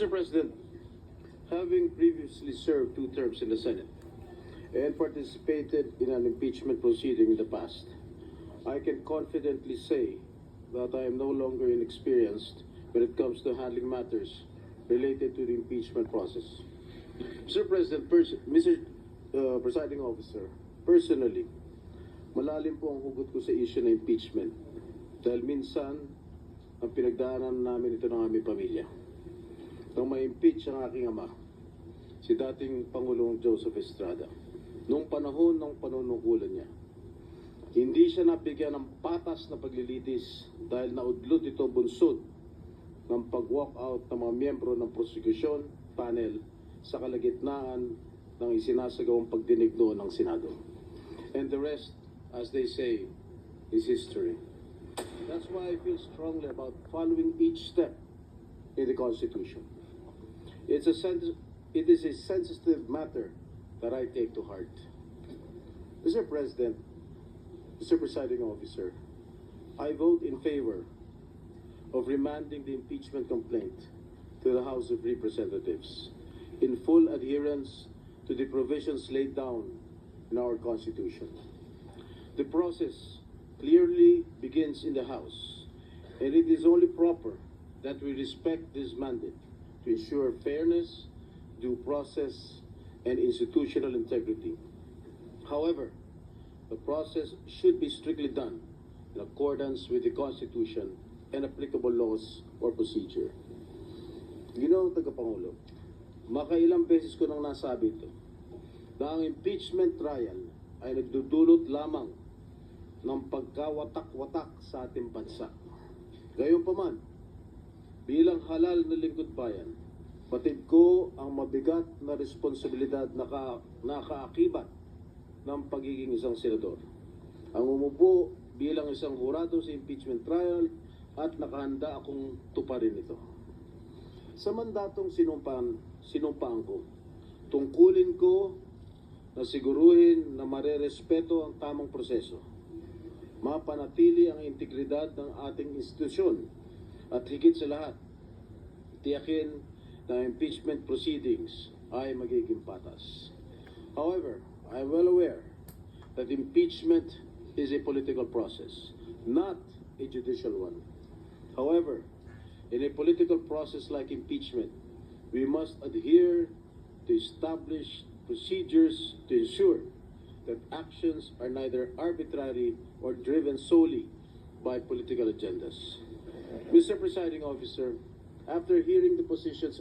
Mr. President, having previously served 2 terms in the Senate and participated in an impeachment proceeding in the past, I can confidently say that I am no longer inexperienced when it comes to handling matters related to the impeachment process. Mr. President, Mr. Presiding Officer, personally, malalim po ang hugot ko sa issue ng impeachment dahil minsan ang pinagdaanan namin ito ng aming pamilya. Nang ma-impeach ang aking ama, si dating Pangulong Joseph Estrada, noong panahon ng panunungkulan niya, hindi siya nabigyan ng patas na paglilitis dahil naudlot ito bunsod ng pag-walk out ng mga miyembro ng prosecution panel sa kalagitnaan ng isinasagawang pagdinig noon ng Senado. And the rest, as they say, is history. That's why I feel strongly about following each step in the Constitution. It is a sensitive matter that I take to heart. Mr. President, Mr. Presiding Officer, I vote in favor of remanding the impeachment complaint to the House of Representatives in full adherence to the provisions laid down in our Constitution. The process clearly begins in the House, and it is only proper that we respect this mandate to ensure fairness, due process, and institutional integrity. However, the process should be strictly done in accordance with the Constitution and applicable laws or procedure. Ginoong Tagapangulo, makailang beses ko nang nasabi ito, na ang impeachment trial ay nagdudulot lamang ng pagkawatak-watak sa ating bansa. Gayunpaman, bilang halal na lingkod bayan, batid ko ang mabigat na responsibilidad na nakaakibat ng pagiging isang senador. Ang umupo bilang isang hurado sa impeachment trial at nakahanda akong tuparin ito. Sa mandatong sinumpaan ko, tungkulin ko na siguruhin na marerespeto ang tamang proseso, mapanatili ang integridad ng ating institusyon, at higit sa lahat, tiyakin na impeachment proceedings ay magiging patas. However, I am well aware that impeachment is a political process, not a judicial one. However, in a political process like impeachment, we must adhere to established procedures to ensure that actions are neither arbitrary or driven solely by political agendas. Mr. Presiding Officer, after hearing the positions